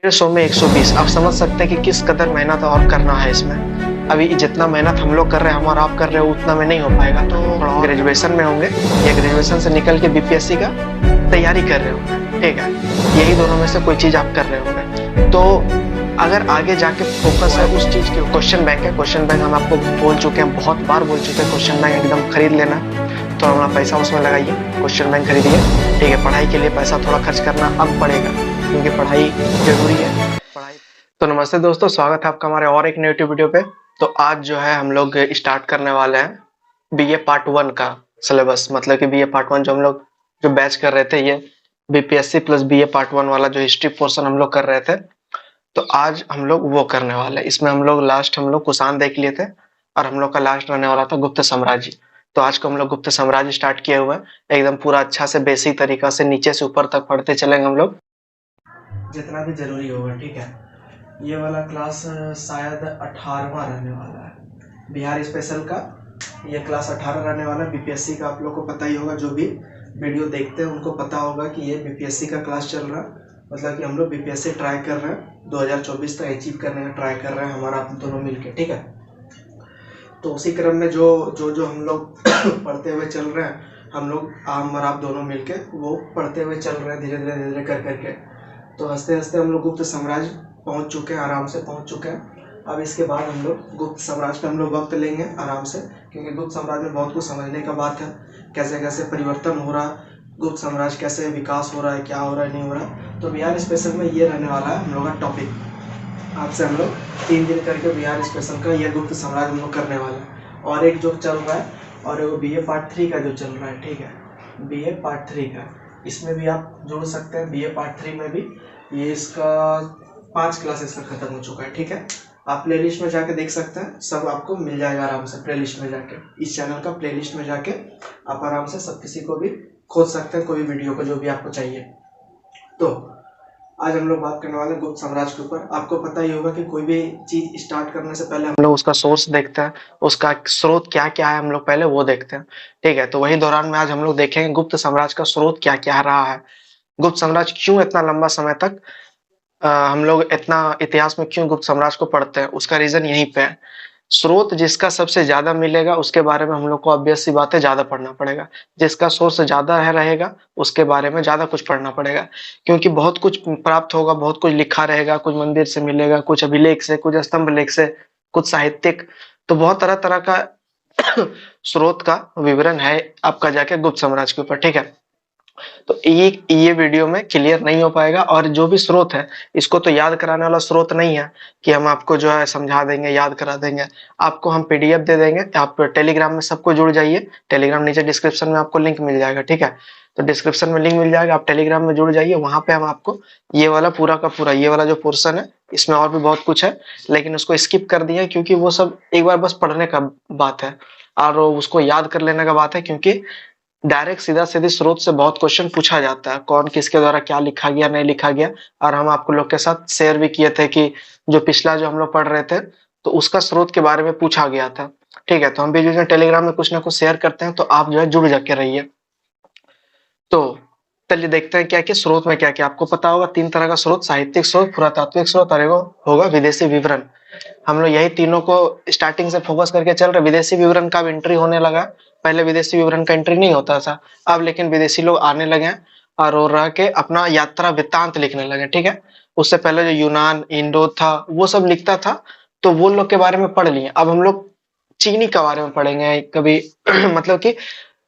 100 में 120। आप समझ सकते हैं कि किस कदर मेहनत और करना है इसमें। अभी जितना मेहनत हम लोग कर रहे हैं, हम और आप कर रहे हो, उतना में नहीं हो पाएगा। तो ग्रेजुएशन में होंगे या ग्रेजुएशन से निकल के बीपीएससी का तैयारी कर रहे होंगे, ठीक है। यही दोनों में से कोई चीज आप कर रहे होंगे। तो अगर आगे जाके फोकस है उस चीज के, क्वेश्चन बैंक है, क्वेश्चन बैंक हम आपको बोल चुके हैं, बहुत बार बोल चुके हैं, क्वेश्चन बैंक एकदम खरीद लेना। तो अपना पैसा उसमें लगाइए, क्वेश्चन बैंक खरीदिए, ठीक है। पढ़ाई के लिए पैसा थोड़ा खर्च करना अब पड़ेगा, क्योंकि पढ़ाई जरूरी है। पढ़ाई तो नमस्ते दोस्तों, स्वागत है आपका हमारे और एक नेगेटिव वीडियो पे। तो आज जो है हम लोग स्टार्ट करने वाले हैं बीए पार्ट 1 का सिलेबस। मतलब कि बीए पार्ट 1 जो हम लोग जो बैच कर रहे थे, ये बीपीएससी प्लस बीए पार्ट 1 वाला जो हिस्ट्री पोर्शन हम लोग कर रहे थे, तो आज हम लोग वो करने वाले हैं। इसमें हम लोग लास्ट हम लोग कुषाण देख लिए थे, और हम लोग का लास्ट रहने वाला था गुप्त साम्राज्य। तो आज को हम लोग गुप्त साम्राज्य स्टार्ट किए हुए हैं, एकदम पूरा अच्छा से बेसिक तरीका से नीचे से ऊपर तक पढ़ते चलेंगे हम लोग, जितना भी जरूरी होगा, ठीक है। ये वाला क्लास शायद 18वां रहने वाला है बिहार स्पेशल का। ये क्लास 18 रहने वाला है बीपीएससी का। आप लोग को पता ही होगा, जो भी वीडियो देखते हैं उनको पता होगा कि ये बीपीएससी का क्लास चल रहा है। मतलब कि हम लोग बीपीएससी ट्राई कर रहे हैं, 2024 तक अचीव करने का ट्राई कर रहे हैं, हमारा आप दोनों मिलके, ठीक है। तो उसी क्रम में जो जो जो हम लोग पढ़ते हुए चल रहे हैं, हम लोग हम और आप दोनों मिलके वो पढ़ते हुए चल रहे हैं, धीरे धीरे धीरे कर करके। तो हंसते हंसते हम लोग गुप्त साम्राज्य पहुंच चुके हैं, आराम से पहुंच चुके हैं। अब इसके बाद हम लोग गुप्त साम्राज्य पे हम लोग वक्त लेंगे आराम से, क्योंकि गुप्त साम्राज्य में बहुत कुछ समझने का बात है। कैसे कैसे परिवर्तन हो रहा है, गुप्त साम्राज्य कैसे विकास हो रहा है, क्या हो रहा है, नहीं हो रहा है। तो बिहार स्पेशल में ये रहने वाला है हम लोग का टॉपिक। आज से हम लोग 3 दिन करके बिहार स्पेशल का ये गुप्त साम्राज्य हम लोग करने वाले हैं। और एक जो चल रहा है, और वो बीए पार्ट 3 का जो चल रहा है, ठीक है, बीए पार्ट 3 का, इसमें भी आप जोड़ सकते हैं। बीए पार्ट 3 में भी ये इसका 5 क्लासेस का खत्म हो चुका है, ठीक है। आप प्लेलिस्ट में जाके देख सकते हैं, सब आपको मिल जाएगा आराम से। प्लेलिस्ट में जाके, इस चैनल का प्लेलिस्ट में जाके आप आराम से सब किसी को भी खोज सकते हैं, कोई वीडियो को जो भी आपको चाहिए। तो आज हम लोग बात करने वाले हैं गुप्त साम्राज्य के ऊपर। आपको पता ही होगा कि कोई भी चीज स्टार्ट करने से पहले हम लोग उसका सोर्स देखते हैं, उसका स्रोत क्या क्या है, हम लोग पहले वो देखते हैं, ठीक है। तो वही दौरान में आज हम लोग देखेंगे गुप्त साम्राज्य का स्रोत क्या क्या रहा है, गुप्त साम्राज्य क्यों इतना लंबा समय तक हम लोग इतना इतिहास में क्यों गुप्त साम्राज्य को पढ़ते हैं, उसका रीजन यहीं पे है। स्रोत जिसका सबसे ज्यादा मिलेगा उसके बारे में हम लोग को ऑब्वियस सी बात है ज्यादा पढ़ना पड़ेगा। जिसका सोर्स ज्यादा है रहेगा उसके बारे में ज्यादा कुछ पढ़ना पड़ेगा, क्योंकि बहुत कुछ प्राप्त होगा, बहुत कुछ लिखा रहेगा, कुछ मंदिर से मिलेगा, कुछ अभिलेख से, कुछ स्तंभ लेख से, कुछ साहित्यिक। तो बहुत तरह तरह का स्रोत का विवरण है आपका जाके गुप्त साम्राज्य के ऊपर, ठीक है। तो ये वीडियो में क्लियर नहीं हो पाएगा, और जो भी स्रोत है इसको तो याद कराने वाला स्रोत नहीं है कि हम आपको जो है समझा देंगे, याद करा देंगे। आपको हम पीडीएफ दे देंगे, आप टेलीग्राम में सबको जुड़ जाइए। टेलीग्राम नीचे डिस्क्रिप्शन में आपको लिंक मिल जाएगा, ठीक है। तो डिस्क्रिप्शन में लिंक मिल जाएगा, आप टेलीग्राम में जुड़ जाइए। वहां पे हम आपको ये वाला पूरा का पूरा, ये वाला जो पोर्शन है, इसमें और भी बहुत कुछ है, लेकिन उसको स्किप कर दिया क्योंकि वो सब एक बार बस पढ़ने का बात है और उसको याद कर लेने का बात है। क्योंकि डायरेक्ट सीधा सीधे स्रोत से बहुत क्वेश्चन पूछा जाता है, कौन किसके द्वारा क्या लिखा गया, नहीं लिखा गया। और हम आपको लोग के साथ शेयर भी किए थे कि जो पिछला जो हम लोग पढ़ रहे थे, तो उसका स्रोत के बारे में पूछा गया था, ठीक है। तो हम भी जो टेलीग्राम में कुछ ना कुछ शेयर करते हैं, तो आप जो है जुड़ जाके रहिए। तो चलिए देखते हैं क्या क्या स्रोत में क्या क्या आपको पता होगा। 3 तरह का स्रोत, साहित्यिक स्रोत, पुरातात्विक स्रोत और एगो होगा विदेशी विवरण। हम लोग यही तीनों को स्टार्टिंग से फोकस करके चल रहे। विदेशी विवरण का एंट्री होने लगा, पहले विदेशी विवरण का एंट्री नहीं होता था, अब लेकिन विदेशी लोग आने लगे हैं और वो रह के अपना यात्रा वृत्तांत लिखने लगे, ठीक है। उससे पहले जो यूनान, इंडो था, वो सब लिखता था, तो वो लोग के बारे में पढ़ लिए। अब हम लोग चीनी के बारे में पढ़ेंगे कभी मतलब कि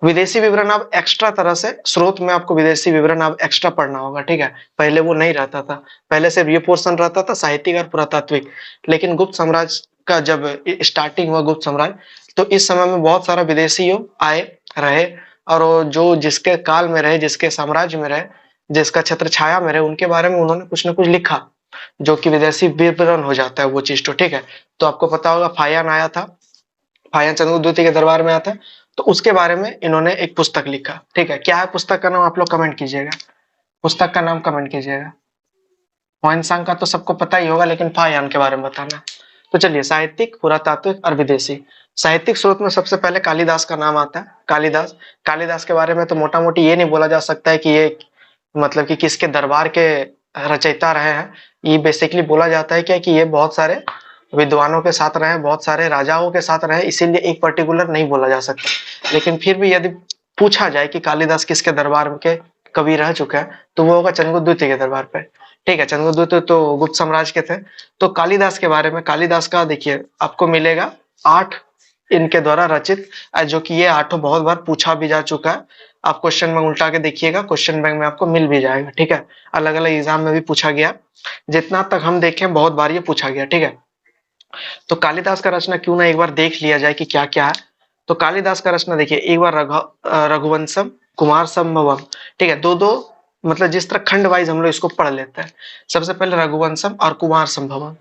विदेशी विवरण अब एक्स्ट्रा तरह से स्रोत में आपको विदेशी विवरण अब एक्स्ट्रा पढ़ना होगा, ठीक है। पहले वो नहीं रहता था, पहले सिर्फ ये पोर्शन रहता था साहित्यिक और पुरातात्विक। लेकिन गुप्त साम्राज्य का जब स्टार्टिंग हुआ गुप्त साम्राज्य, तो इस समय में बहुत सारा विदेशी आए रहे, और वो जो जिसके काल में रहे, जिसके साम्राज्य में रहे, जिसका छत्र छाया में रहे, उनके बारे में उन्होंने कुछ ना कुछ लिखा, जो कि विदेशी विवरण हो जाता है वो चीज, तो ठीक है। तो आपको पता होगा फायान आया था, फायान चंद्रगुप्त द्वितीय के दरबार में आता है, तो उसके बारे में इन्होंने एक पुस्तक लिखा, ठीक है। क्या है पुस्तक का नाम, आप लोग कमेंट कीजिएगा, पुस्तक का नाम कमेंट कीजिएगा। हुआनसांग का तो सबको पता ही होगा, लेकिन फायान के बारे में बताना। तो चलिए, साहित्यिक, पुरातात्विक और विदेशी। साहित्यिक स्रोत में सबसे पहले कालिदास का नाम आता है। कालिदास, कालिदास के बारे में तो मोटा मोटी ये नहीं बोला जा सकता है कि ये मतलब कि किसके दरबार के रचयिता रहे हैं। ये बेसिकली बोला जाता है क्या कि ये बहुत सारे विद्वानों के साथ रहे, बहुत सारे राजाओं के साथ रहे, इसीलिए एक पर्टिकुलर नहीं बोला जा सकता। लेकिन फिर भी यदि पूछा जाए कि कालिदास किसके दरबार के कवि रह चुका है, तो वो होगा चंद्रगुप्त द्वितीय के दरबार पे। ठीक है, चंद्रगुप्त द्वितीय तो गुप्त साम्राज्य के थे। तो कालिदास के बारे में, कालिदास का देखिए आपको मिलेगा 8 इनके द्वारा रचित, जो कि ये 8 बहुत बार पूछा भी जा चुका है। आप क्वेश्चन में उल्टा के देखिएगा, क्वेश्चन बैंक में आपको मिल भी जाएगा। ठीक है, अलग अलग एग्जाम में भी पूछा गया, जितना तक हम देखें बहुत बार ये पूछा गया। ठीक है, तो कालिदास का रचना क्यों ना एक बार देख लिया जाए कि क्या क्या है। तो कालिदास का रचना देखिए एक बार रघुवंशम, कुमार संभवम। ठीक है, दो दो मतलब जिस तरह खंड वाइज हम लोग इसको पढ़ लेते हैं। सबसे पहले रघुवंशम और कुमार संभवम।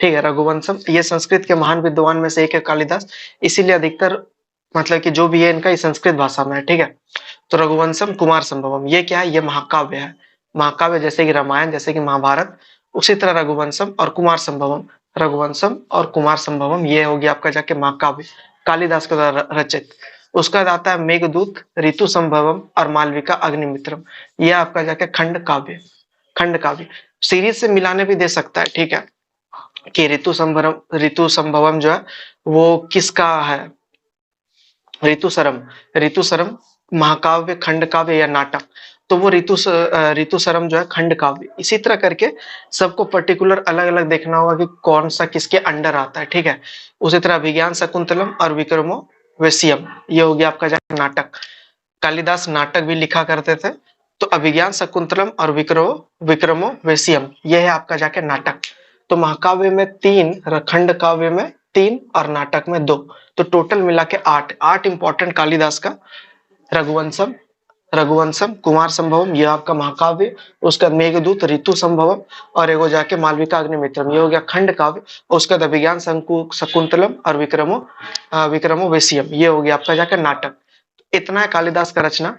ठीक है, रघुवंशम ये संस्कृत के महान विद्वान में से एक है कालिदास, इसीलिए अधिकतर मतलब कि जो भी है इनका ये संस्कृत भाषा में है। ठीक है, तो रघुवंशम कुमार संभवम ये क्या है, ये महाकाव्य है। महाकाव्य जैसे कि रामायण, जैसे कि महाभारत, उसी तरह रघुवंशम और कुमार संभवम, रघुवंशम और कुमार संभवम ये हो गया आपका जाके महाकाव्य कालिदास के द्वारा रचित। उसका बाद आता है मेघदूत, ऋतु संभवम और मालविका अग्निमित्रम, ये आपका जाके खंड काव्य। खंड काव्य सीरीज से मिलाने भी दे सकता है। ठीक है, कि ऋतु संभवम जो है वो किसका है, ऋतुसरम। ऋतुसरम महाकाव्य, खंड काव्य या नाटक, तो वो ऋतुसरम जो है खंड काव्य। इसी तरह करके सबको पर्टिकुलर अलग अलग देखना होगा कि कौन सा किसके अंडर आता है। ठीक है, उसी तरह अभिज्ञान शकुंतलम और विक्रमो वेशियम ये हो गया आपका जाकर नाटक। कालिदास नाटक भी लिखा करते थे। तो अभिज्ञान शकुंतलम और विक्रमो वेशियम ये है आपका जाके नाटक। तो महाकाव्य में 3, खंड काव्य में 3 और नाटक में 2, तो टोटल मिला के 8 इंपॉर्टेंट कालिदास का। रघुवंशम, कुमार संभवम ये आपका महाकाव्य, उसका मेघदूत, ऋतु संभवम और एगो जाके मालविका अग्निमित्रम ये हो गया खंड काव्य। उसका अभिज्ञान शकुंतलम और विक्रमो वेशियम ये हो गया आपका जाकर नाटक। इतना है कालिदास का रचना,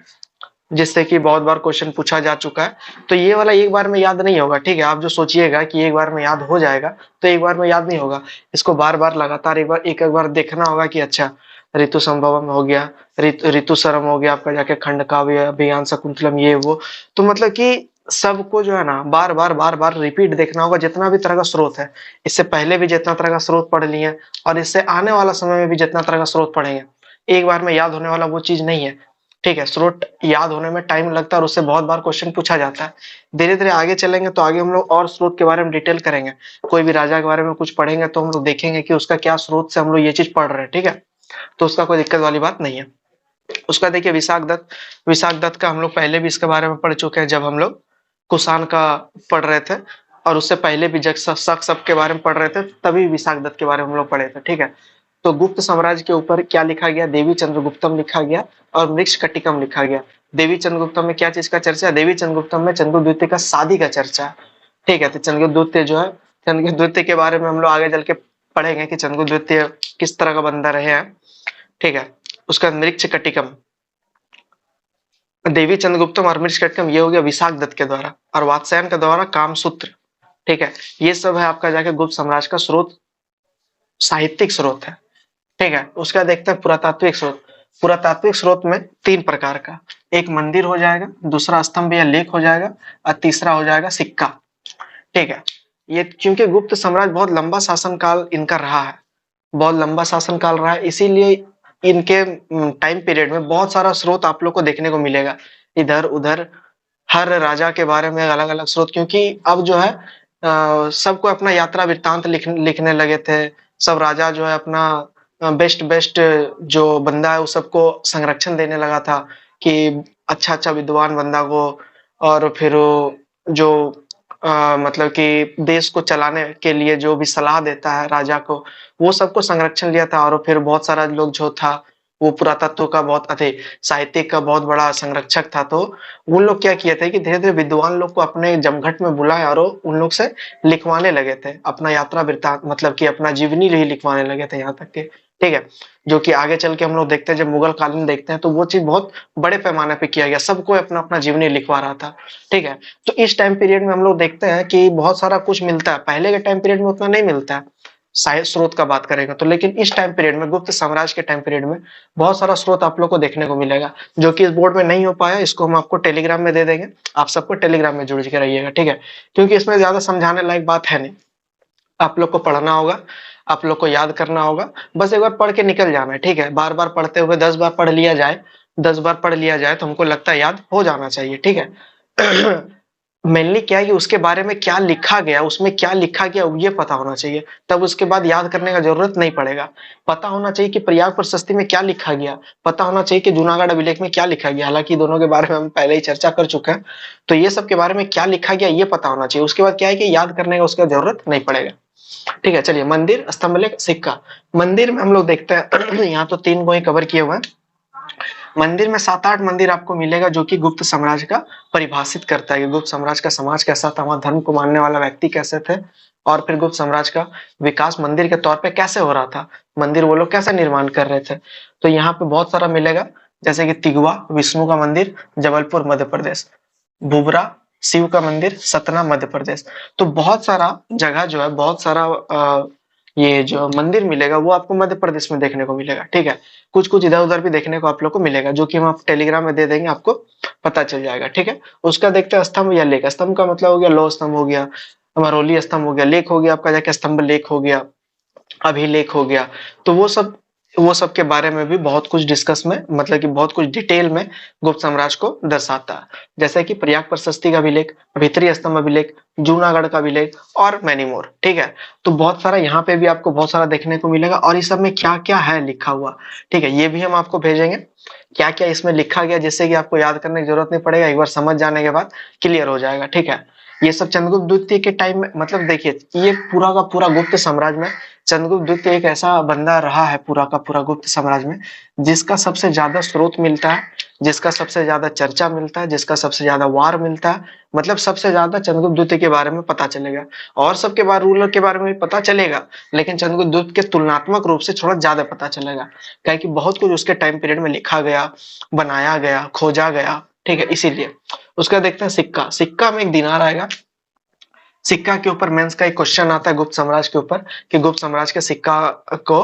जिससे कि बहुत बार क्वेश्चन पूछा जा चुका है। तो ये वाला एक बार में याद नहीं होगा। ठीक है, आप जो सोचिएगा कि एक बार में याद हो जाएगा, तो एक बार में याद नहीं होगा। इसको बार बार लगातार एक बार देखना होगा कि अच्छा ऋतु संभवम हो गया, ऋतु सरम हो गया आपका जाके खंड काव्य, अभियान शकुंतलम ये वो। तो मतलब कि सबको जो है ना बार बार रिपीट देखना होगा, जितना भी तरह का स्रोत है। इससे पहले भी जितना तरह का स्रोत पढ़ लिए और इससे आने वाला समय में भी जितना तरह का स्रोत पढ़ेंगे, एक बार में याद होने वाला वो चीज नहीं है। ठीक है, स्रोत याद होने में टाइम लगता है और उससे बहुत बार क्वेश्चन पूछा जाता है। धीरे धीरे आगे चलेंगे तो आगे हम लोग और स्रोत के बारे में डिटेल करेंगे। कोई भी राजा के बारे में कुछ पढ़ेंगे तो हम लोग देखेंगे कि उसका क्या स्रोत से हम लोग ये चीज पढ़ रहे हैं। ठीक है, तो उसका कोई दिक्कत वाली बात नहीं है। उसका देखिए विशाख दत्त का हम लोग पहले भी इसके बारे में पढ़ चुके हैं, जब हम लोग कुषाण का पढ़ रहे थे, और उससे पहले भी जब शक सब के बारे में पढ़ रहे थे तभी विशाख दत्त के बारे में हम लोग पढ़े थे। ठीक है, तो गुप्त साम्राज्य के ऊपर क्या लिखा गया, देवी चंद्रगुप्तम लिखा गया और मृक्षकटिकम लिखा गया। देवी चंद्रगुप्तम में क्या चीज का चर्चा है, देवी चंद्रगुप्तम में चंद्रगुप्त द्वितीय का शादी का चर्चा है। ठीक है, तो चंद्रगुप्त द्वितीय जो है, चंद्रगुप्त द्वितीय के बारे में हम लोग आगे चल के पढ़ेंगे कि चंद्रगुप्त द्वितीय किस तरह का बंदा रहे हैं। ठीक है, उसका मृक्षकटिकम, देवी चंद्रगुप्तम और मृक्षकटिकम ये हो गया विशाख दत्त के द्वारा, और वात्स्यायन के द्वारा कामसूत्र। ठीक है, ये सब है आपका जाके गुप्त साम्राज्य का स्रोत, साहित्यिक स्रोत है। ठीक है, उसका देखते हैं पुरातात्विक स्रोत। पुरातात्विक स्रोत में 3 प्रकार का, एक मंदिर हो जाएगा, दूसरा स्तंभ या लेख हो जाएगा, और तीसरा हो जाएगा सिक्का। ठीक है, ये क्योंकि गुप्त साम्राज्य बहुत लंबा शासनकाल इनका रहा है, बहुत लंबा शासनकाल रहा है, इसीलिए इनके टाइम पीरियड में बहुत सारा स्रोत आप लोग को देखने को मिलेगा। इधर उधर हर राजा के बारे में अलग अलग स्रोत, क्योंकि अब जो है सबको अपना यात्रा वृत्तांत लिखने लगे थे। सब राजा जो है अपना बेस्ट बेस्ट जो बंदा है उस सबको संरक्षण देने लगा था कि अच्छा अच्छा विद्वान बंदा को, और फिर जो मतलब कि देश को चलाने के लिए जो भी सलाह देता है राजा को, वो सबको संरक्षण लिया था। और फिर बहुत सारा लोग जो था वो पुरातत्व का बहुत अधिक, साहित्यिक का बहुत बड़ा संरक्षक था। तो उन लोग क्या किए थे कि धीरे धीरे विद्वान लोग को अपने जमघट में बुलाए और उन लोग से लिखवाने लगे थे अपना यात्रा वृत्तांत, मतलब कि अपना जीवनी ही लिखवाने लगे थे यहाँ तक के। ठीक है, जो कि आगे चल के हम लोग देखते हैं, जब मुगल कालीन देखते हैं तो वो चीज बहुत बड़े पैमाने पे किया गया, सबको अपना अपना जीवनी लिखवा रहा था। ठीक है, तो इस टाइम पीरियड में हम लोग देखते हैं कि बहुत सारा कुछ मिलता है, पहले के टाइम पीरियड में उतना नहीं मिलता है। स्रोत का बात करेंगे तो, लेकिन इस टाइम पीरियड में, गुप्त साम्राज्य के टाइम पीरियड में बहुत सारा स्रोत आप लोग को देखने को मिलेगा, जो कि इस बोर्ड में नहीं हो पाया। इसको हम आपको टेलीग्राम में दे देंगे, आप सबको टेलीग्राम में जुड़ के रहिएगा, ठीक है, क्योंकि इसमें ज्यादा समझाने लायक बात है नहीं। आप लोग को पढ़ना होगा, आप लोग को याद करना होगा, बस एक बार पढ़ के निकल जाना है, ठीक है। बार बार पढ़ते हुए 10 बार पढ़ लिया जाए, 10 बार पढ़ लिया जाए तो हमको लगता है याद हो जाना चाहिए, ठीक है। मेनली क्या है कि उसके बारे में क्या लिखा गया, उसमें क्या लिखा गया ये पता होना चाहिए, तब उसके बाद याद करने का जरूरत नहीं पड़ेगा। पता होना चाहिए कि प्रयाग प्रशस्ति में क्या लिखा गया, पता होना चाहिए कि जूनागढ़ अभिलेख में क्या लिखा गया, हालांकि दोनों के बारे में हम पहले ही चर्चा कर चुके हैं, तो ये सब के बारे में क्या लिखा गया ये पता होना चाहिए। उसके बाद क्या है कि याद करने का उसका जरूरत नहीं पड़ेगा, ठीक है। चलिए, मंदिर, स्तंभलेख, सिक्का। मंदिर में हम लोग देखते हैं यहाँ तो 3 को ही कवर किए हुए हैं। मंदिर में 7-8 मंदिर आपको मिलेगा जो कि गुप्त साम्राज्य का परिभाषित करता है कि गुप्त साम्राज्य का समाज कैसा था, वहां धर्म को मानने वाला व्यक्ति कैसे थे, और फिर गुप्त साम्राज्य का विकास मंदिर के तौर पे कैसे हो रहा था, मंदिर वो लोग कैसे निर्माण कर रहे थे। तो यहाँ पे बहुत सारा मिलेगा, जैसे कि तिगवा विष्णु का मंदिर, जबलपुर मध्य प्रदेश, बुबरा शिव का मंदिर, सतना मध्य प्रदेश। तो बहुत सारा जगह जो है, बहुत सारा ये जो मंदिर मिलेगा वो आपको मध्य प्रदेश में देखने को मिलेगा, ठीक है। कुछ कुछ इधर उधर भी देखने को आप लोग को मिलेगा, जो कि हम आप टेलीग्राम में दे देंगे, आपको पता चल जाएगा, ठीक है। उसका देखते हैं स्तंभ या लेख। स्तंभ का मतलब हो गया लौह स्तंभ हो गया, मरोली स्तंभ हो गया, लेख हो गया आपका जाके स्तंभ लेख हो गया, अभिलेख हो गया। तो वो सब के बारे में भी बहुत कुछ डिस्कस में, मतलब कि बहुत कुछ डिटेल में गुप्त साम्राज्य को दर्शाता है, जैसे कि प्रयाग प्रशस्ति का अभिलेख, भीतरी स्तंभ अभिलेख, जूनागढ़ का अभिलेख और मैनी मोर, ठीक है। तो बहुत सारा यहाँ पे भी आपको बहुत सारा देखने को मिलेगा, और इस सब में क्या क्या है लिखा हुआ, ठीक है, ये भी हम आपको भेजेंगे, क्या क्या इसमें लिखा गया, जिससे कि आपको याद करने की जरूरत नहीं पड़ेगा, एक बार समझ जाने के बाद क्लियर हो जाएगा, ठीक है। ये सब चंद्रगुप्त द्वितीय के टाइम में, मतलब देखिए ये पूरा का पूरा गुप्त साम्राज्य में चंद्रगुप्त द्वितीय एक ऐसा बंदा रहा है पूरा का पूरा गुप्त साम्राज्य में, जिसका सबसे ज्यादा स्रोत मिलता है, जिसका सबसे ज्यादा चर्चा मिलता है, जिसका सबसे ज्यादा वार मिलता है, मतलब सबसे ज्यादा चंद्रगुप्त द्वितीय के बारे में पता चलेगा। और सबके बारे रूलर के बारे में भी पता चलेगा, लेकिन चंद्रगुप्त द्वितीय के तुलनात्मक रूप से थोड़ा ज्यादा पता चलेगा, क्या कि बहुत कुछ उसके टाइम पीरियड में लिखा गया, बनाया गया, खोजा गया, ठीक है, इसीलिए। उसका देखते हैं सिक्का। सिक्का में एक दिनार आएगा, सिक्का के ऊपर मेंस का एक क्वेश्चन आता है गुप्त साम्राज्य के ऊपर, कि गुप्त साम्राज्य के सिक्का को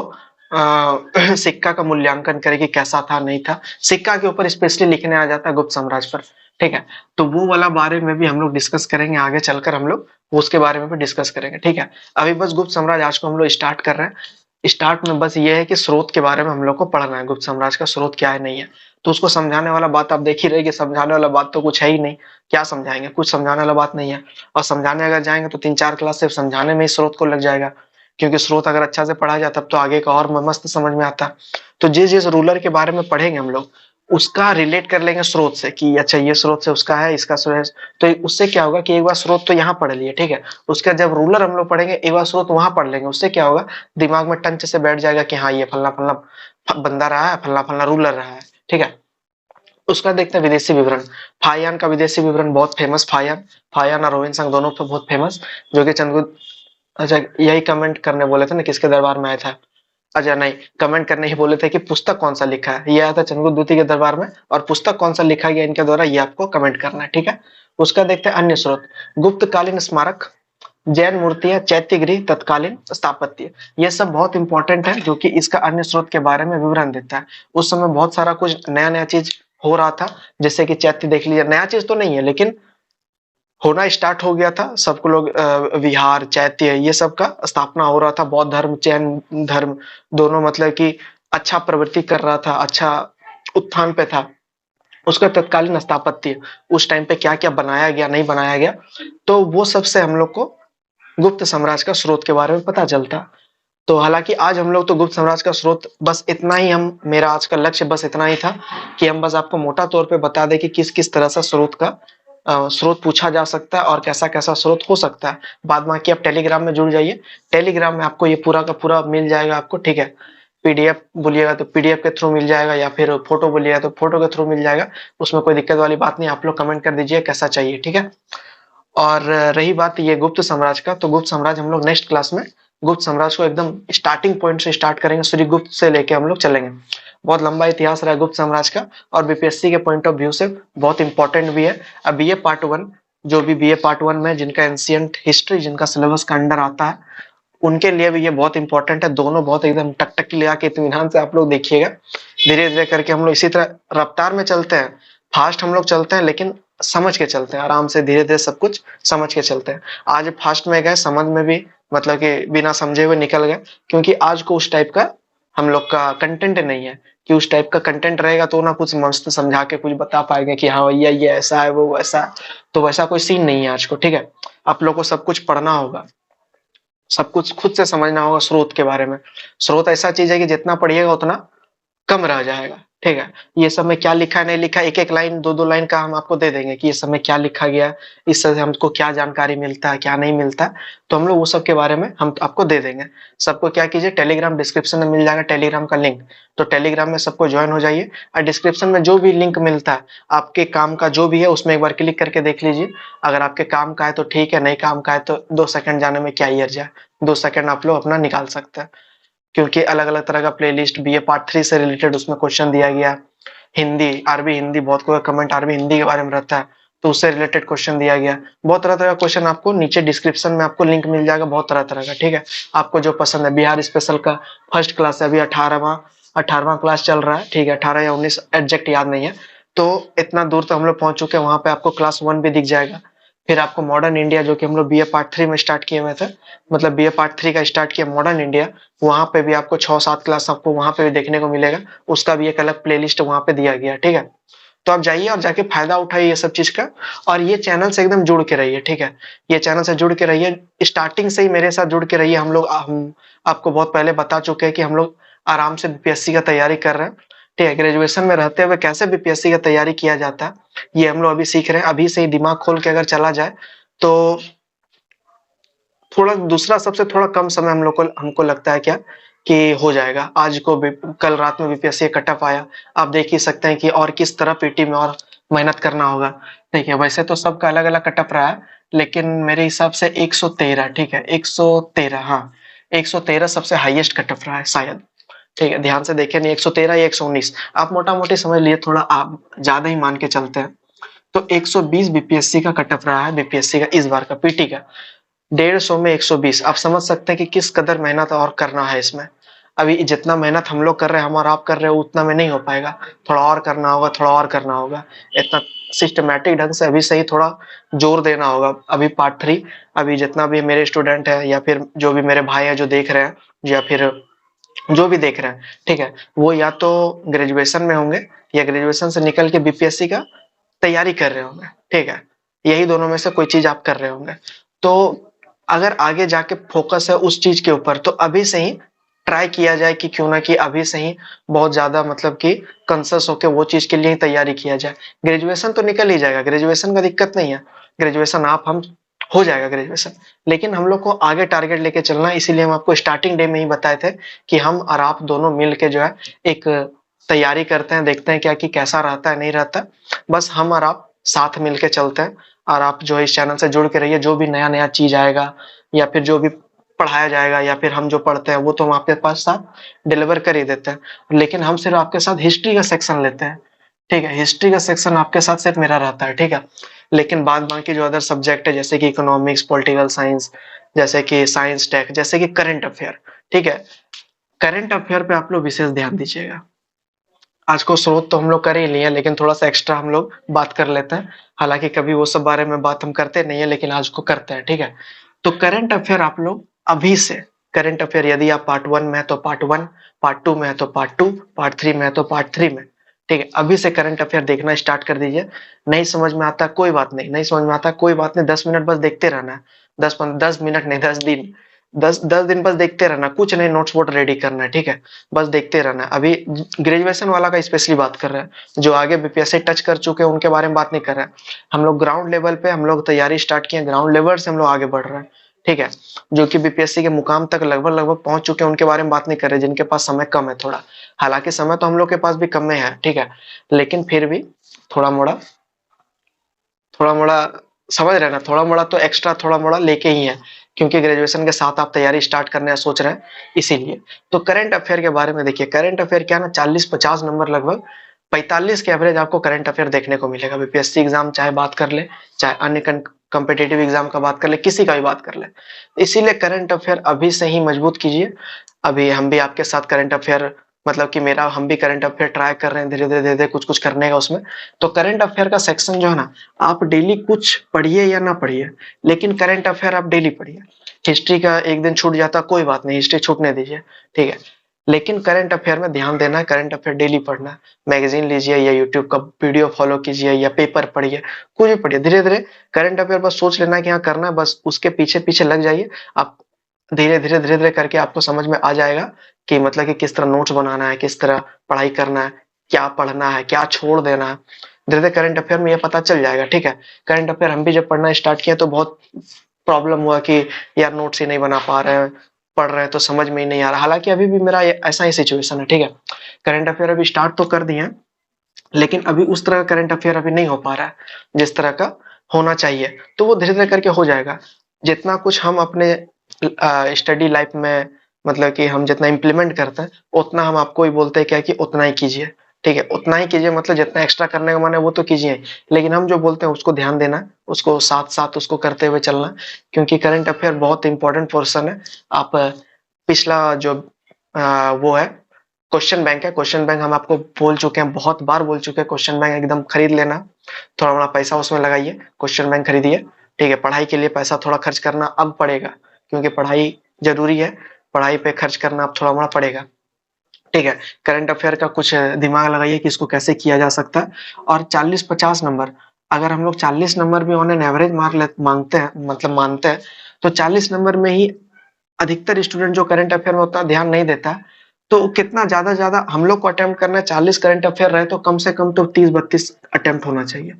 सिक्का का मूल्यांकन करे कि कैसा था नहीं था, सिक्का के ऊपर स्पेशली लिखने आ जाता है गुप्त साम्राज्य पर, ठीक है। तो वो वाला बारे में भी हम लोग डिस्कस करेंगे, आगे चलकर हम लोग उसके बारे में भी डिस्कस करेंगे, ठीक है। अभी बस गुप्त साम्राज्य आज को हम लोग स्टार्ट कर रहे हैं। स्टार्ट में बस ये है कि स्रोत के बारे में हम लोग को पढ़ना है, गुप्त साम्राज्य का स्रोत क्या है नहीं है, तो उसको समझाने वाला बात आप देख ही रहे कि समझाने वाला बात तो कुछ है ही नहीं, क्या समझाएंगे, कुछ समझाने वाला बात नहीं है। और समझाने अगर जाएंगे तो 3-4 क्लास सिर्फ समझाने में ही स्रोत को लग जाएगा, क्योंकि स्रोत अगर अच्छा से पढ़ा जाए तब तो आगे का और मस्त समझ में आता है। तो जिस जिस रूलर के बारे में पढ़ेंगे हम लोग, उसका रिलेट कर लेंगे स्रोत से, कि अच्छा ये स्रोत से उसका है, इसका स्रोत है, तो उससे क्या होगा कि एक बार स्रोत तो यहाँ पढ़ लिए, ठीक है, उसका जब रूलर हम लोग पढ़ेंगे एक बार स्रोत वहां पढ़ लेंगे, उससे क्या होगा दिमाग में टंच से बैठ जाएगा कि हाँ ये फलना फलना बंदा रहा है, फलना फलना रूलर रहा है, ठीक है। उसका देखते हैं विदेशी विवरण। फायान का विदेशी विवरण बहुत फेमस, फायान, फायान और रोहिन संघ दोनों पे बहुत फेमस, जो कि चंद्रगुप्त, अच्छा यही कमेंट करने बोले थे ना किसके दरबार में आया था, अच्छा नहीं, कमेंट करने ही बोले थे कि पुस्तक कौन सा लिखा है, ये आया था चंद्रगुप्त द्वितीय के दरबार में, और पुस्तक कौन सा लिखा गया इनके द्वारा ये आपको कमेंट करना है, ठीक है। उसका देखते हैं अन्य स्रोत। गुप्त कालीन स्मारक, जैन मूर्तियां, चैत्य गृह, तत्कालीन स्थापत्य, ये सब बहुत इंपॉर्टेंट है, जो कि इसका अन्य स्रोत के बारे में विवरण देता है। उस समय बहुत सारा कुछ नया नया चीज हो रहा था, जैसे कि चैत्य देख लीजिए, नया चीज तो नहीं है लेकिन होना स्टार्ट हो गया था, सबको लोग विहार, चैत्य, ये सब का स्थापना हो रहा था, बौद्ध धर्म, जैन धर्म दोनों मतलब कि अच्छा प्रवृत्ति कर रहा था, अच्छा उत्थान पे था। उसका तत्कालीन स्थापत्य, उस टाइम पे क्या क्या बनाया गया नहीं बनाया गया, तो वो सबसे हम लोग को गुप्त साम्राज्य का स्रोत के बारे में पता चलता। तो हालांकि आज हम लोग तो गुप्त साम्राज्य का स्रोत बस इतना ही, हम मेरा आज का लक्ष्य बस इतना ही था कि हम बस आपको मोटा तौर पे बता दें कि किस किस तरह से स्रोत का स्रोत पूछा जा सकता है और कैसा कैसा स्रोत हो सकता है। बाद बाकी आप टेलीग्राम में जुड़ जाइए, टेलीग्राम में आपको ये पूरा का पूरा मिल जाएगा आपको, ठीक है। पीडीएफ बोलिएगा तो पीडीएफ के थ्रू मिल जाएगा, या फिर फोटो बोलिएगा तो फोटो के थ्रू मिल जाएगा, उसमें कोई दिक्कत वाली बात नहीं, आप लोग कमेंट कर दीजिए कैसा चाहिए, ठीक है। और रही बात ये गुप्त साम्राज्य का, तो गुप्त साम्राज्य हम लोग नेक्स्ट क्लास में गुप्त साम्राज्य को एकदम स्टार्टिंग पॉइंट से स्टार्ट करेंगे, श्री गुप्त से लेके हम लोग चलेंगे। बहुत लंबा इतिहास रहा है गुप्त साम्राज्य का, और बीपीएससी के पॉइंट ऑफ व्यू से बहुत इंपॉर्टेंट भी है। अब बीए पार्ट 1, जो भी बीए पार्ट 1 में जिनका एंशिएंट हिस्ट्री जिनका सिलेबस का अंडर आता है, उनके लिए भी ये बहुत इंपॉर्टेंट है। दोनों बहुत एकदम टकटकी लगा के इत्मीनान से आप लोग देखिएगा। धीरे धीरे करके हम लोग इसी तरह रफ्तार में चलते हैं, फास्ट हम लोग चलते हैं, लेकिन समझ के चलते हैं, आराम से धीरे धीरे सब कुछ समझ के चलते हैं। आज फास्ट में गए, समझ में भी मतलब कि बिना समझे हुए निकल गए, क्योंकि आज को उस टाइप का हम लोग का कंटेंट नहीं है कि उस टाइप का कंटेंट रहेगा तो ना कुछ मस्त समझा के कुछ बता पाएंगे कि हाँ भैया ये ऐसा है वो वैसा है। तो वैसा कोई सीन नहीं है आज को, ठीक है। आप लोग को सब कुछ पढ़ना होगा, सब कुछ खुद से समझना होगा स्रोत के बारे में। स्रोत ऐसा चीज है कि जितना पढ़िएगा उतना कम रह जाएगा, ठीक है। ये सब में क्या लिखा है नहीं लिखा, एक एक लाइन दो दो लाइन का हम आपको दे देंगे कि ये सब में क्या लिखा गया, इससे हमको क्या जानकारी मिलता है क्या नहीं मिलता है। तो हम लोग वो सब के बारे में हम आपको दे देंगे। सबको क्या कीजिए, टेलीग्राम डिस्क्रिप्शन में मिल जाएगा टेलीग्राम का लिंक, तो टेलीग्राम में सबको ज्वाइन हो जाइए। और डिस्क्रिप्शन में जो भी लिंक मिलता है आपके काम का जो भी है उसमें एक बार क्लिक करके देख लीजिए। अगर आपके काम का है तो ठीक है, नहीं काम का है तो 2 सेकंड जाने में क्या ही हर्ज है, 2 सेकंड आप लोग अपना निकाल सकते हैं। क्योंकि अलग अलग तरह का प्लेलिस्ट बीए पार्ट 3 से रिलेटेड उसमें क्वेश्चन दिया गया। हिंदी अरबी हिंदी, बहुत कोई कमेंट अरबी हिंदी के बारे में रहता है तो उससे रिलेटेड क्वेश्चन दिया गया। बहुत तरह तरह का क्वेश्चन आपको नीचे डिस्क्रिप्शन में आपको लिंक मिल जाएगा, बहुत तरह तरह का, ठीक है। आपको जो पसंद है, बिहार स्पेशल का फर्स्ट क्लास है, अभी 18वां क्लास चल रहा है, ठीक है। 18 या 19 एग्जैक्ट याद नहीं है। तो इतना दूर तो हम लोग पहुंच चुके हैं, वहां पे आपको क्लास 1 भी दिख जाएगा। फिर आपको मॉडर्न इंडिया जो कि हम लोग बीए पार्ट 3 में स्टार्ट किए हुए थे, मतलब बीए पार्ट 3 का स्टार्ट किया मॉडर्न इंडिया, वहां पे भी आपको 6-7 क्लास आपको वहां पे भी देखने को मिलेगा। उसका भी एक अलग प्लेलिस्ट वहां पे दिया गया, ठीक है। तो आप जाइए और जाके फायदा उठाइए ये सब चीज का। और ये चैनल से एकदम जुड़ के रहिए, ठीक है। ये चैनल से जुड़ के रहिए, स्टार्टिंग से ही मेरे साथ जुड़ के रहिए। हम आपको बहुत पहले बता चुके हैं कि हम लोग आराम से बीपीएससी का तैयारी कर रहे हैं, ठीक है। ग्रेजुएशन में रहते हुए कैसे बीपीएससी का तैयारी किया जाता है ये हम लोग अभी सीख रहे हैं। अभी से ही दिमाग खोल के अगर चला जाए तो थोड़ा दूसरा सबसे थोड़ा कम समय हम लोग को हमको लगता है क्या कि हो जाएगा। आज को कल रात में बीपीएससी का कटअप आया, आप देख ही सकते हैं कि और किस तरह पीटी में और मेहनत करना होगा। देखिए वैसे तो सबका अलग अलग कटअप रहा है, लेकिन मेरे हिसाब से 113, ठीक है, 113, हाँ 113 सबसे हाईएस्ट कटअप रहा है शायद, ठीक है। ध्यान से देखे नहीं, 113 या 119 आप मोटा मोटी समझ लिए, थोड़ा आप ज्यादा ही मान के चलते हैं। तो 120 बीपीएससी का कटअप रहा है, बीपीएससी का इस बार का पीटी का 150 में 120। आप समझ सकते हैं कि किस कदर मेहनत और करना है इसमें। अभी जितना मेहनत हम लोग कर रहे हैं, हम और आप कर रहे हो, उतना में नहीं हो पाएगा। थोड़ा और करना होगा, थोड़ा और करना होगा। इतना सिस्टमैटिक ढंग से अभी से ही थोड़ा जोर देना होगा। अभी पार्ट 3, अभी जितना भी मेरे स्टूडेंट है या फिर जो भी मेरे भाई है जो देख रहे हैं, या फिर जो भी देख रहे हैं, ठीक है, वो या तो ग्रेजुएशन में होंगे या ग्रेजुएशन से निकल के बीपीएससी का तैयारी कर रहे होंगे, ठीक है। यही दोनों में से कोई चीज आप कर रहे होंगे। तो अगर आगे जाके फोकस है उस चीज के ऊपर तो अभी से ही ट्राई किया जाए कि क्यों ना कि अभी से ही बहुत ज्यादा मतलब कि कंसस होके वो चीज के लिए ही तैयारी किया जाए। ग्रेजुएशन तो निकल ही जाएगा, ग्रेजुएशन का दिक्कत नहीं है। ग्रेजुएशन आप हम हो जाएगा ग्रेजुएशन, लेकिन हम लोग को आगे टारगेट लेके चलना है। इसीलिए हम आपको स्टार्टिंग डे में ही बताए थे कि हम और आप दोनों मिल के जो है एक तैयारी करते हैं, देखते हैं क्या कि कैसा रहता है नहीं रहता। बस हम और आप साथ मिल के चलते हैं। और आप जो है इस चैनल से जुड़ के रहिए, जो भी नया नया चीज आएगा या फिर जो भी पढ़ाया जाएगा या फिर हम जो पढ़ते हैं वो तो हम आपके पास साथ डिलीवर कर ही देते हैं। लेकिन हम सिर्फ आपके साथ हिस्ट्री का सेक्शन लेते हैं, ठीक है। हिस्ट्री का सेक्शन आपके साथ सिर्फ मेरा रहता है, ठीक है। लेकिन बाद बाकी जो अदर सब्जेक्ट है जैसे कि इकोनॉमिक्स, पॉलिटिकल साइंस, जैसे कि साइंस टेक, जैसे कि करंट अफेयर, ठीक है। करंट अफेयर पे आप लोग विशेष ध्यान दीजिएगा। आज को स्रोत तो हम लोग कर ही लिए, लेकिन थोड़ा सा एक्स्ट्रा हम लोग बात कर लेते हैं। हालांकि कभी वो सब बारे में बात हम करते नहीं है, लेकिन आज को करते हैं, ठीक है। तो करंट अफेयर आप लोग अभी से, करंट अफेयर यदि आप पार्ट 1 में है तो पार्ट 1, पार्ट 2 में है तो पार्ट 2, पार्ट 3 में है तो पार्ट 3 में, ठीक है। अभी से करंट अफेयर देखना स्टार्ट कर दीजिए। नहीं समझ में आता कोई बात नहीं, नहीं समझ में आता कोई बात नहीं, 10 मिनट बस देखते रहना है। 10 मिनट नहीं, 10 दिन, 10 दिन बस देखते रहना, कुछ नहीं, नोट्स बोर्ड रेडी करना है, ठीक है। बस देखते रहना है। अभी ग्रेजुएशन वाला का स्पेशली बात कर रहे हैं, जो आगे बीपीएससी टच कर चुके हैं उनके बारे में बात नहीं कर रहे हैं। हम लोग ग्राउंड लेवल पे हम लोग तैयारी स्टार्ट किए, ग्राउंड लेवल से हम लोग आगे बढ़ रहे हैं, ठीक है। जो कि बीपीएससी के मुकाम तक लगभग लगभग पहुंच चुके हैं उनके बारे में बात नहीं कर रहे, जिनके पास समय कम है थोड़ा। हालांकि समय तो हम लोग के पास भी कम में है, ठीक है, लेकिन फिर भी थोड़ा मोड़ा, थोड़ा मोड़ा समझ रहे हैं ना, थोड़ा मोड़ा तो एक्स्ट्रा थोड़ा मोड़ा लेके ही है, क्योंकि ग्रेजुएशन के साथ आप तैयारी स्टार्ट करने सोच रहे हैं इसीलिए। तो करंट अफेयर के बारे में देखिए, करंट अफेयर क्या ना, 40-50 नंबर, लगभग 45 के एवरेज आपको करंट अफेयर देखने को मिलेगा। बीपीएससी एग्जाम चाहे बात कर ले, चाहे अन्य कॉम्पिटिटिव एग्जाम का बात कर ले, किसी का भी बात कर ले। इसीलिए करंट अफेयर अभी से ही मजबूत कीजिए। अभी हम भी आपके साथ करंट अफेयर, मतलब कि मेरा हम भी करंट अफेयर ट्राई कर रहे हैं धीरे धीरे कुछ कुछ करने का उसमें। तो करंट अफेयर का सेक्शन जो है ना, आप डेली कुछ पढ़िए या ना पढ़िए, लेकिन करंट अफेयर आप डेली पढ़िए। हिस्ट्री का एक दिन छूट जाता कोई बात नहीं, हिस्ट्री छूटने दीजिए, ठीक है, लेकिन करंट अफेयर में ध्यान देना है, करंट अफेयर डेली पढ़ना है। मैगजीन लीजिए या यूट्यूब का वीडियो फॉलो कीजिए या पेपर पढ़िए, कुछ भी पढ़िए धीरे धीरे। करंट अफेयर बस सोच लेना है कि हाँ करना है, बस उसके पीछे पीछे लग जाइए। आप धीरे धीरे करके आपको समझ में आ जाएगा कि मतलब कि किस तरह नोट्स बनाना है, किस तरह पढ़ाई करना है, क्या पढ़ना है, क्या छोड़ देना है। धीरे धीरे करंट अफेयर में ये पता चल जाएगा, ठीक है। करंट अफेयर हम भी जब पढ़ना स्टार्ट किया तो बहुत प्रॉब्लम हुआ कि यार नोट्स ही नहीं बना पा रहे हैं, पढ़ रहे हैं तो समझ में ही नहीं आ रहा। हालांकि अभी भी मेरा ऐसा ही सिचुएशन है, ठीक है। करंट अफेयर अभी स्टार्ट तो कर दिए हैं, लेकिन अभी उस तरह का करंट अफेयर अभी नहीं हो पा रहा है जिस तरह का होना चाहिए। तो वो धीरे धीरे करके हो जाएगा। जितना कुछ हम अपने स्टडी लाइफ में, मतलब कि हम जितना इम्प्लीमेंट करते हैं, उतना हम आपको ही बोलते हैं क्या कि उतना ही कीजिए, ठीक है। उतना ही कीजिए मतलब जितना एक्स्ट्रा करने का मन है वो तो कीजिए, लेकिन हम जो बोलते हैं उसको ध्यान देना, उसको साथ साथ उसको करते हुए चलना, क्योंकि करंट अफेयर बहुत इंपॉर्टेंट पोर्सन है। आप पिछला जो वो है क्वेश्चन बैंक है, क्वेश्चन बैंक हम आपको बोल चुके हैं, बहुत बार बोल चुके हैं, क्वेश्चन बैंक एकदम खरीद लेना। थोड़ा बड़ा पैसा उसमें लगाइए, क्वेश्चन बैंक खरीदिए, ठीक है। पढ़ाई के लिए पैसा थोड़ा खर्च करना अब पड़ेगा, क्योंकि पढ़ाई जरूरी है, पढ़ाई पे खर्च करना अब थोड़ा बड़ा पड़ेगा, ठीक है। करंट अफेयर का कुछ दिमाग लगाइए कि इसको कैसे किया जा सकता है। और 40-50 नंबर, अगर हम लोग 40 नंबर भी ऑन एन एवरेज मार्क मांगते हैं, मतलब मानते हैं, तो 40 नंबर में ही अधिकतर स्टूडेंट जो करंट अफेयर में उतना ध्यान नहीं देता, तो कितना ज्यादा हम लोग को अटेम्प्ट करना है, 40 करंट अफेयर रहे तो कम से कम तो 30-32 अटेम्प्ट होना चाहिए,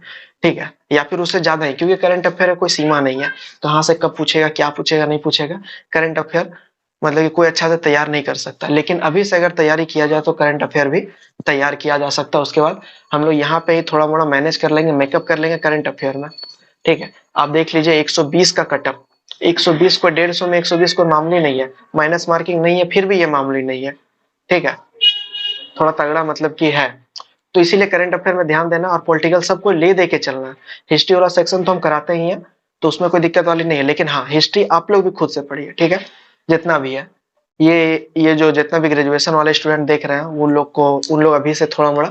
ठीक है, या फिर उससे ज्यादा ही, क्योंकि करंट अफेयर है कोई सीमा नहीं है कहाँ से कब पूछेगा, क्या पूछेगा, नहीं पूछेगा। करंट अफेयर मतलब कि कोई अच्छा से तैयार नहीं कर सकता, लेकिन अभी से अगर तैयारी किया जाए तो करंट अफेयर भी तैयार किया जा सकता है। उसके बाद हम लोग यहाँ पे ही थोड़ा मोड़ा मैनेज कर लेंगे, मेकअप कर लेंगे करंट अफेयर में, ठीक है। आप देख लीजिए 120 का कटअप, 120 को 150 में 120 को मामूली नहीं है, माइनस मार्किंग नहीं है, फिर भी ये मामूली नहीं है, ठीक है, थोड़ा तगड़ा मतलब कि है। तो इसीलिए करंट अफेयर में ध्यान देना और पॉलिटिकल सबको ले दे के चलना। हिस्ट्री वाला सेक्शन तो हम कराते ही हैं, तो उसमें कोई दिक्कत वाली नहीं है, लेकिन हाँ हिस्ट्री आप लोग भी खुद से पढ़िए, ठीक है, जितना भी है। ये जो जितना भी ग्रेजुएशन वाले स्टूडेंट देख रहे हैं उन लोग अभी से थोड़ा बड़ा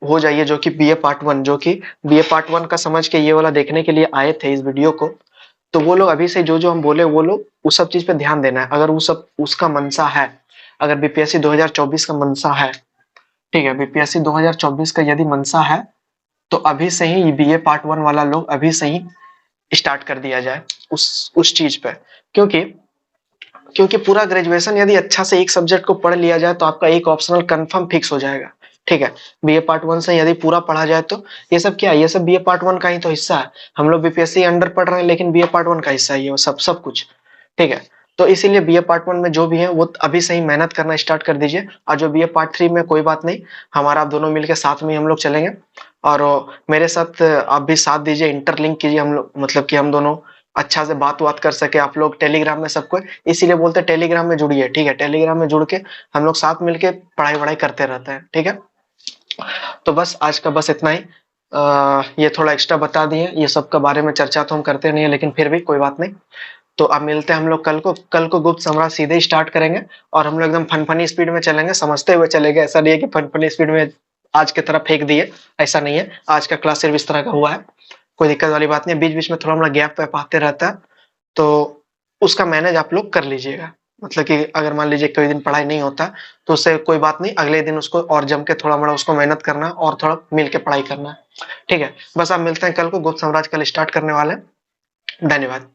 हो जाइए, जो कि बीए पार्ट 1, जो कि बीए पार्ट 1 का समझ के ये वाला देखने के लिए आए थे इस वीडियो को, तो वो लोग अभी से जो हम बोले वो लोग उस सब चीज पे ध्यान देना है। अगर वो सब उसका मनसा है, अगर बीपीएससी 2024 का मनसा है, ठीक है, बीपीएससी 2024 का यदि मनसा है, तो अभी से ही बीए पार्ट 1 वाला लोग अभी से ही स्टार्ट कर दिया जाए उस चीज पे। क्योंकि क्योंकि पूरा ग्रेजुएशन यदि अच्छा से एक सब्जेक्ट को पढ़ लिया जाए तो आपका एक ऑप्शनल कंफर्म फिक्स हो जाएगा, ठीक है। बीए पार्ट 1 से यदि पूरा पढ़ा जाए तो ये सब क्या है, ये सब बीए पार्ट 1 का ही तो हिस्सा है। हम लोग बीपीएससी अंडर पढ़ रहे हैं, लेकिन बीए पार्ट 1 का हिस्सा ही है वो सब कुछ, ठीक है। तो इसीलिए बीए पार्ट 1 में जो भी है वो अभी से ही मेहनत करना स्टार्ट कर दीजिए। और जो बीए पार्ट 3 में कोई बात नहीं, हमारा आप दोनों मिलकर साथ में हम लोग चलेंगे, और मेरे साथ आप भी साथ दीजिए, इंटरलिंक कीजिए हम लोग, मतलब कि हम दोनों अच्छा से बात कर सके। आप लोग टेलीग्राम में सबको, इसीलिए बोलते हैं टेलीग्राम में जुड़िए, ठीक है। टेलीग्राम में जुड़ के हम लोग साथ मिलके पढ़ाई वढ़ाई करते रहते हैं, ठीक है। तो बस आज का बस इतना ही। ये थोड़ा एक्स्ट्रा बता दिए, ये सब के बारे में चर्चा तो हम करते नहीं है, लेकिन फिर भी कोई बात नहीं। तो अब मिलते हैं हम लोग कल को गुप्त सम्राट सीधे ही स्टार्ट करेंगे, और हम लोग एकदम फनफनी स्पीड में चलेंगे, समझते हुए चलेंगे। ऐसा नहीं है कि फनफनी स्पीड में आज की तरह फेंक दिए, ऐसा नहीं है। आज का क्लास सिर्फ इस तरह का हुआ है, कोई दिक्कत वाली बात नहीं है। बीच बीच में थोड़ा मोड़ा गैप वैप आते रहता है, तो उसका मैनेज आप लोग कर लीजिएगा। मतलब कि अगर मान लीजिए कोई दिन पढ़ाई नहीं होता तो उससे कोई बात नहीं, अगले दिन उसको और जम के थोड़ा मोड़ा उसको मेहनत करना और थोड़ा मिल के पढ़ाई करना, ठीक है। बस आप मिलते हैं कल को, गुप्त साम्राज्य कल स्टार्ट करने वाले हैं। धन्यवाद।